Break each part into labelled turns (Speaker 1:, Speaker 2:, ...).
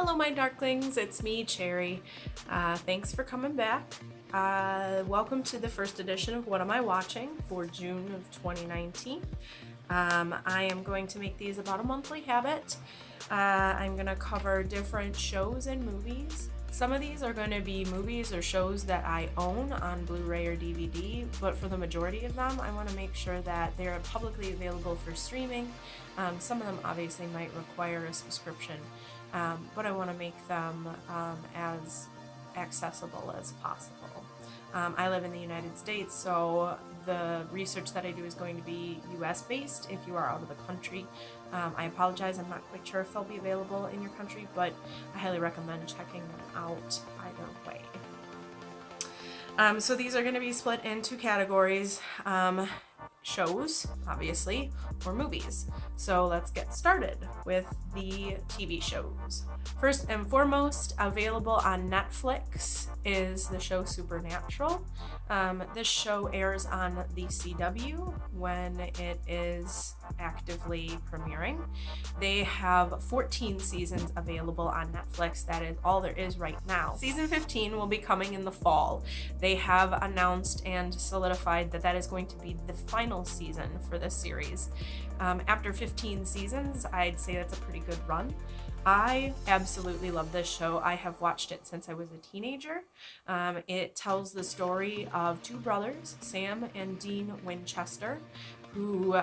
Speaker 1: Hello my darklings, it's me, Cherry. Thanks for coming back. Welcome to the first edition of What Am I Watching for June of 2019. I am going to make these about a monthly habit. I'm going to cover different shows and movies. Some of these are going to be movies or shows that I own on Blu-ray or DVD, but for the majority of them, I want to make sure that they're publicly available for streaming. Some of them obviously might require a subscription, but I want to make them as accessible as possible. I live in the United States, so the research that I do is going to be US based. If you are out of the country, I apologize, I'm not quite sure if they'll be available in your country, but I highly recommend checking them out either way. So these are going to be split into categories, shows, obviously, or movies. So let's get started with the TV shows. First and foremost, available on Netflix is the show Supernatural. This show airs on the CW when it is actively premiering. They have 14 seasons available on Netflix. That is all there is right now. Season 15 will be coming in the fall. They have announced and solidified that that is going to be the final season for this series. After 15 seasons, I'd say that's a pretty good run. I absolutely love this show. I have watched it since I was a teenager. It tells the story of two brothers, Sam and Dean Winchester, who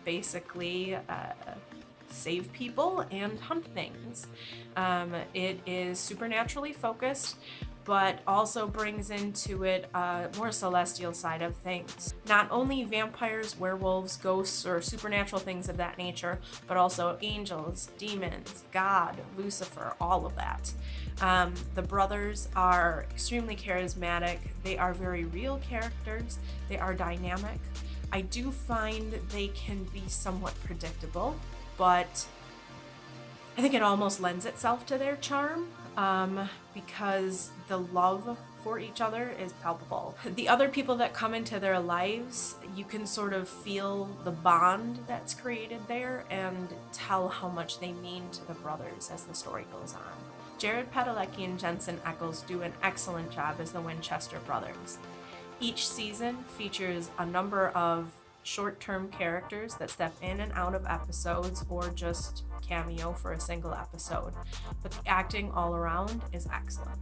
Speaker 1: basically save people and hunt things. It is supernaturally focused, but also brings into it a more celestial side of things. Not only vampires, werewolves, ghosts, or supernatural things of that nature, but also angels, demons, God, Lucifer, all of that. The brothers are extremely charismatic. They are very real characters. They are dynamic. I do find they can be somewhat predictable, but I think it almost lends itself to their charm. Because the love for each other is palpable. The other people that come into their lives, you can sort of feel the bond that's created there and tell how much they mean to the brothers as the story goes on. Jared Padalecki and Jensen Ackles do an excellent job as the Winchester brothers. Each season features a number of short-term characters that step in and out of episodes or just cameo for a single episode, but the acting all around is excellent.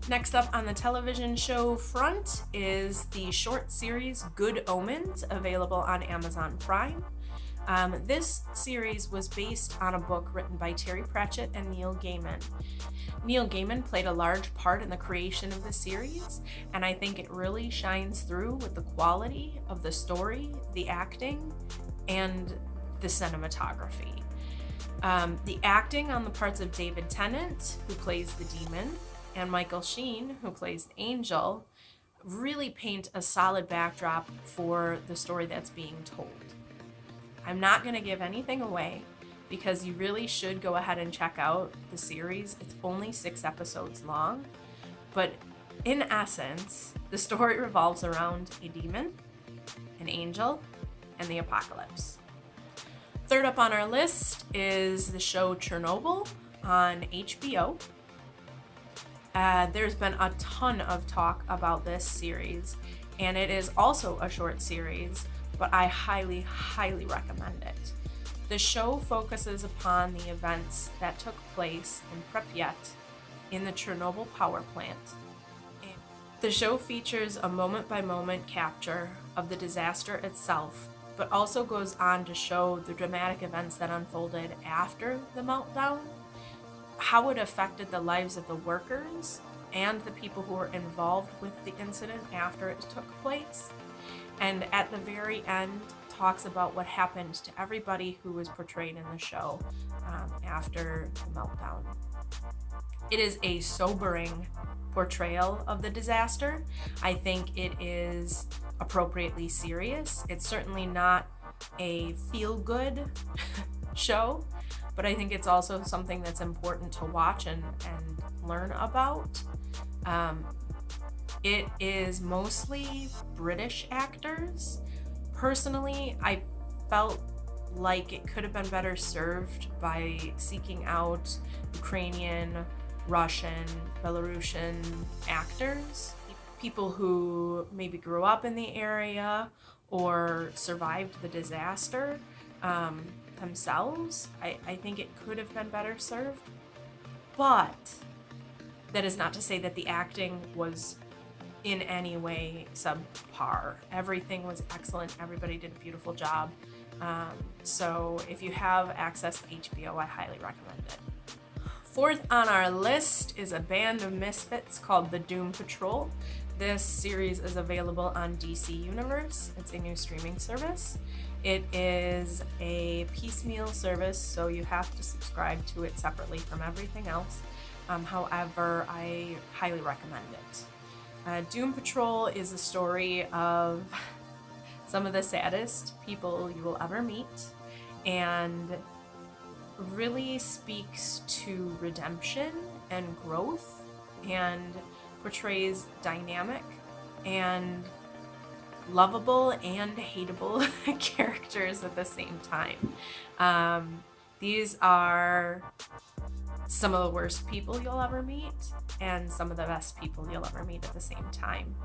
Speaker 1: Next up on the television show front is the short series Good Omens, available on Amazon Prime. This series was based on a book written by Terry Pratchett and Neil Gaiman. Neil Gaiman played a large part in the creation of the series, and I think it really shines through with the quality of the story, the acting, and the cinematography. The acting on the parts of David Tennant, who plays the demon, and Michael Sheen, who plays the angel, really paint a solid backdrop for the story that's being told. I'm not going to give anything away because you really should go ahead and check out the series. It's only 6 episodes long, but in essence, the story revolves around a demon, an angel, and the apocalypse. Third up on our list is the show Chernobyl on HBO. There's been a ton of talk about this series, and it is also a short series, but I highly, highly recommend it. The show focuses upon the events that took place in Pripyat in the Chernobyl power plant. The show features a moment-by-moment capture of the disaster itself, but also goes on to show the dramatic events that unfolded after the meltdown, how it affected the lives of the workers and the people who were involved with the incident after it took place. And at the very end, talks about what happened to everybody who was portrayed in the show after the meltdown. It is a sobering portrayal of the disaster. I think it is appropriately serious. It's certainly not a feel-good show, but I think it's also something that's important to watch and learn about. It is mostly British actors. Personally, I felt like it could have been better served by seeking out Ukrainian, Russian, Belarusian actors, people who maybe grew up in the area or survived the disaster themselves. I think it could have been better served. But that is not to say that the acting was in any way subpar. Everything was excellent. Everybody did a beautiful job. So if you have access to HBO, I highly recommend it. Fourth on our list is a band of misfits called the Doom Patrol. This series is available on DC Universe. It's a new streaming service. It is a piecemeal service, so you have to subscribe to it separately from everything else. However, I highly recommend it. Doom Patrol is a story of some of the saddest people you will ever meet, and really speaks to redemption and growth, and portrays dynamic and lovable and hateable characters at the same time. These are some of the worst people you'll ever meet and some of the best people you'll ever meet at the same time.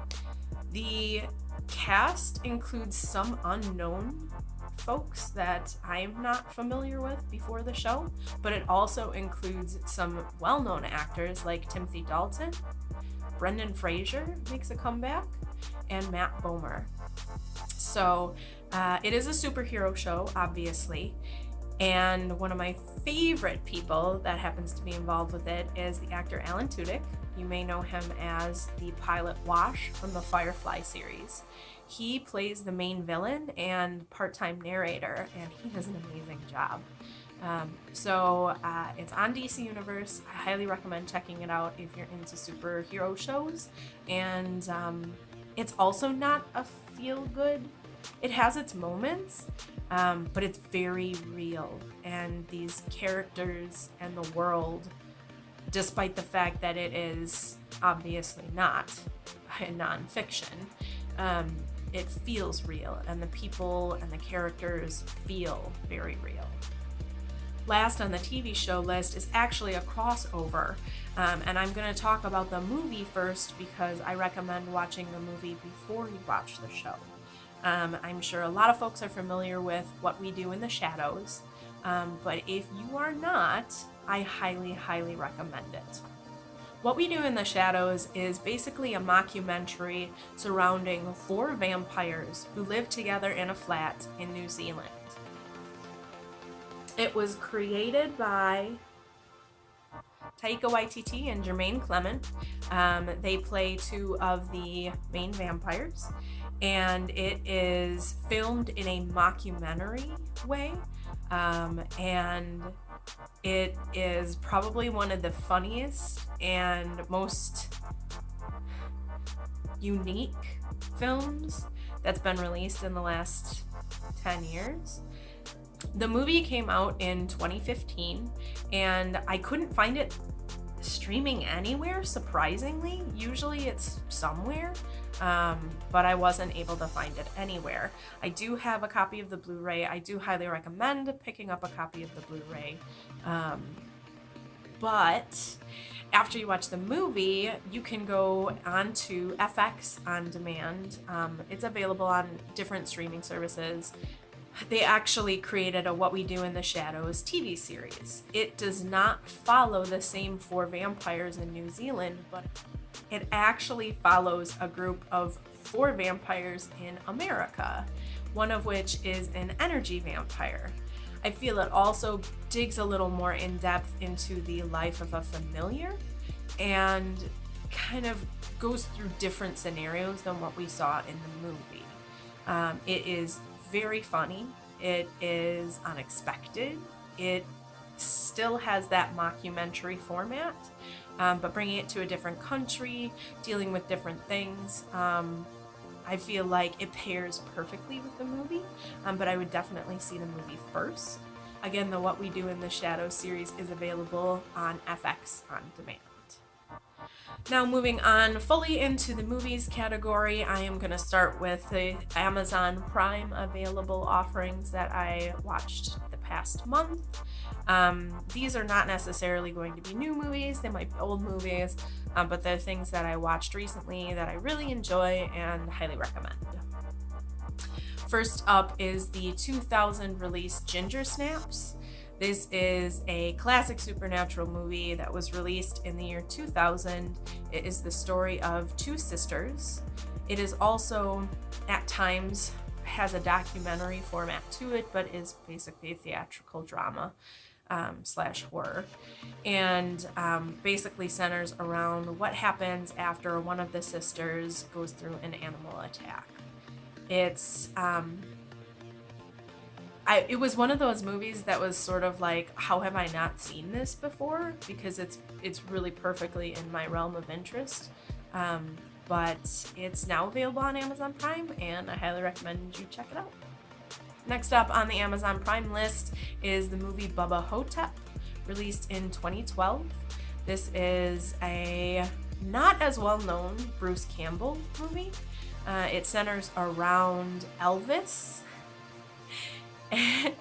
Speaker 1: The cast includes some unknown folks that I'm not familiar with before the show, but it also includes some well-known actors like Timothy Dalton, Brendan Fraser makes a comeback, and Matt Bomer. So it is a superhero show, obviously, and one of my favorite people that happens to be involved with it is the actor Alan Tudyk. You may know him as the pilot Wash from the Firefly series. He plays the main villain and part-time narrator, and he does an amazing job. So it's on DC Universe. I highly recommend checking it out if you're into superhero shows. And it's also not a feel-good. It has its moments, but it's very real. And these characters and the world, despite the fact that it is obviously not nonfiction, it feels real, and the people and the characters feel very real. Last on the TV show list is actually a crossover, and I'm going to talk about the movie first because I recommend watching the movie before you watch the show. I'm sure a lot of folks are familiar with What We Do in the Shadows, but if you are not, I highly, highly recommend it. What We Do in the Shadows is basically a mockumentary surrounding 4 vampires who live together in a flat in New Zealand. It was created by Taika Waititi and Jermaine Clement. They play 2 of the main vampires, and it is filmed in a mockumentary way, and it is probably one of the funniest and most unique films that's been released in the last 10 years. The movie came out in 2015, and I couldn't find it streaming anywhere, surprisingly. Usually it's somewhere, but I wasn't able to find it anywhere. I do have a copy of the Blu-ray. I do highly recommend picking up a copy of the Blu-ray. But after you watch the movie, you can go onto FX On Demand. It's available on different streaming services. They actually created a What We Do in the Shadows TV series. It does not follow the same 4 vampires in New Zealand, but it actually follows a group of 4 vampires in America, one of which is an energy vampire. I feel it also digs a little more in depth into the life of a familiar and kind of goes through different scenarios than what we saw in the movie. It is very funny. It is unexpected. It still has that mockumentary format, but bringing it to a different country, dealing with different things. I feel like it pairs perfectly with the movie, but I would definitely see the movie first. Again, the What We Do in the Shadows series is available on FX On Demand. Now moving on fully into the movies category, I am going to start with the Amazon Prime available offerings that I watched the past month. These are not necessarily going to be new movies, they might be old movies, but they're things that I watched recently that I really enjoy and highly recommend. First up is the 2000 release Gingersnaps. This is a classic supernatural movie that was released in the year 2000. It is the story of two sisters. It is also, at times, has a documentary format to it, but is basically a theatrical drama / horror. And basically centers around what happens after one of the sisters goes through an animal attack. It was one of those movies that was sort of like, how have I not seen this before? Because it's really perfectly in my realm of interest. But it's now available on Amazon Prime, and I highly recommend you check it out. Next up on the Amazon Prime list is the movie Bubba Hota, released in 2012. This is a not as well-known Bruce Campbell movie. It centers around Elvis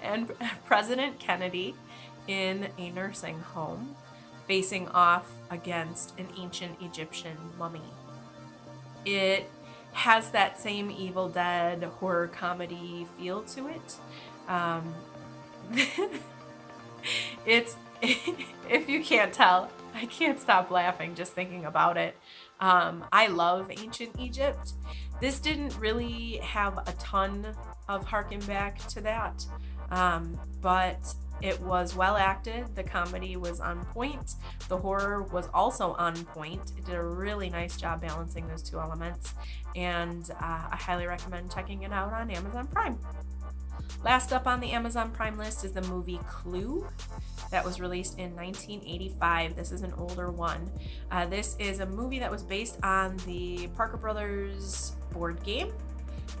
Speaker 1: and President Kennedy in a nursing home facing off against an ancient Egyptian mummy. It has that same Evil Dead horror comedy feel to it. It's if you can't tell, I can't stop laughing just thinking about it. I love ancient Egypt. This didn't really have a ton of harken back to that, but it was well acted. The comedy was on point. The horror was also on point. It did a really nice job balancing those two elements, and I highly recommend checking it out on Amazon Prime. Last up on the Amazon Prime list is the movie Clue that was released in 1985. This is an older one. This is a movie that was based on the Parker Brothers board game,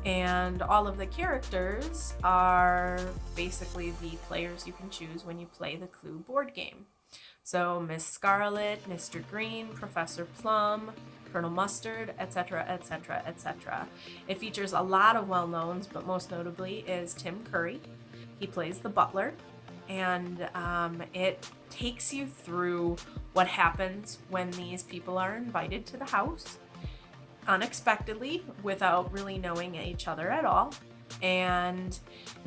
Speaker 1: and all of the characters are basically the players you can choose when you play the Clue board game. So Miss Scarlet, Mr. Green, Professor Plum, Colonel Mustard, etc., etc., etc. It features a lot of well-knowns, but most notably is Tim Curry. He plays the butler, and it takes you through what happens when these people are invited to the house unexpectedly without really knowing each other at all, and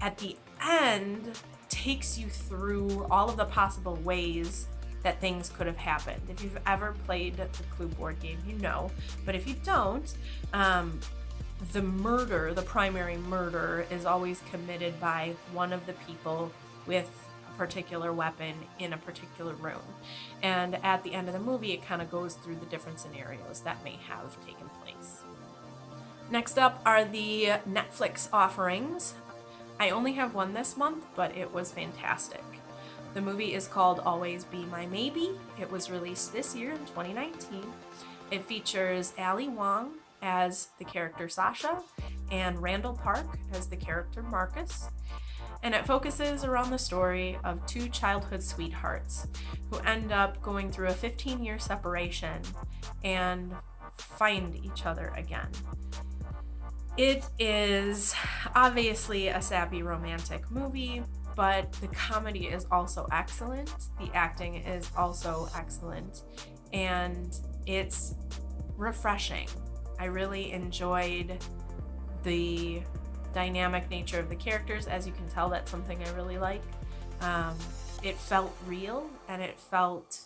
Speaker 1: at the end takes you through all of the possible ways that things could have happened. If you've ever played the Clue board game, you know, but if you don't, the primary murder is always committed by one of the people with a particular weapon in a particular room. And at the end of the movie, it kind of goes through the different scenarios that may have taken place. Next up are the Netflix offerings. I only have one this month, but it was fantastic. The movie is called Always Be My Maybe. It was released this year in 2019. It features Ali Wong as the character Sasha and Randall Park as the character Marcus. And it focuses around the story of two childhood sweethearts who end up going through a 15-year separation and find each other again. It is obviously a sappy romantic movie, but the comedy is also excellent. The acting is also excellent, and it's refreshing. I really enjoyed the dynamic nature of the characters. As you can tell, that's something I really like. It felt real and it felt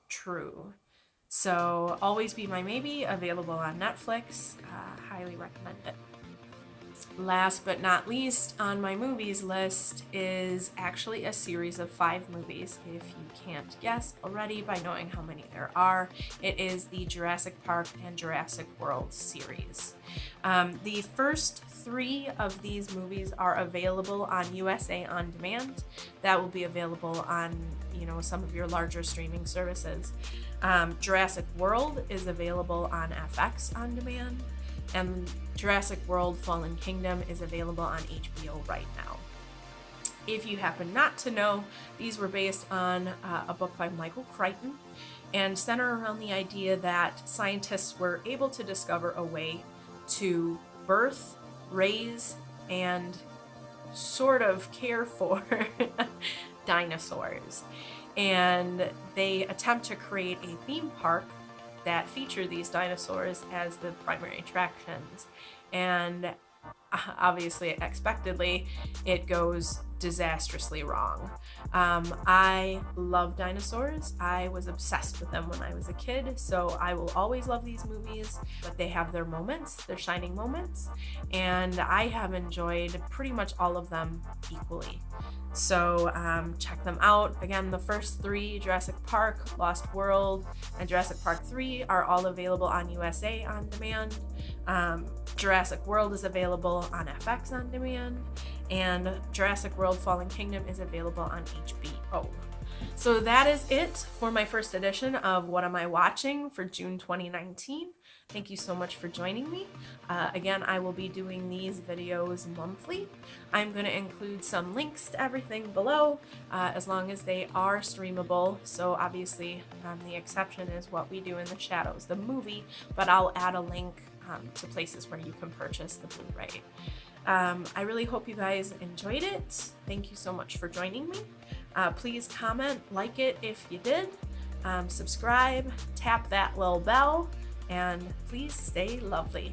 Speaker 1: true. So Always Be My Maybe, available on Netflix. Highly recommend it. Last but not least on my movies list is actually a series of 5 movies. If you can't guess already by knowing how many there are, it is the Jurassic Park and Jurassic World series. The first 3 of these movies are available on USA On Demand. That will be available on, some of your larger streaming services. Jurassic World is available on FX On Demand. And Jurassic World Fallen Kingdom is available on HBO right now. If you happen not to know, these were based on a book by Michael Crichton and center around the idea that scientists were able to discover a way to birth, raise, and sort of care for dinosaurs. And they attempt to create a theme park that feature these dinosaurs as the primary attractions. And obviously, expectedly, it goes disastrously wrong. I love dinosaurs. I was obsessed with them when I was a kid, so I will always love these movies, but they have their moments, their shining moments, and I have enjoyed pretty much all of them equally. So check them out. Again, the first three, Jurassic Park, Lost World, and Jurassic Park 3, are all available on USA on demand. Jurassic World is available on FX on demand, and Jurassic World Fallen Kingdom is available on HBO. So that is it for my first edition of What Am I Watching for June 2019. Thank you so much for joining me. Again, I will be doing these videos monthly. I'm going to include some links to everything below, as long as they are streamable. So obviously, the exception is What We Do in the Shadows, the movie, but I'll add a link to places where you can purchase the Blu-ray. I really hope you guys enjoyed it. Thank you so much for joining me. Please comment, like it if you did, subscribe, tap that little bell, and please stay lovely.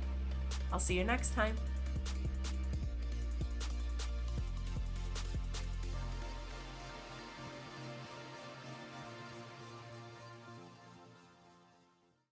Speaker 1: I'll see you next time.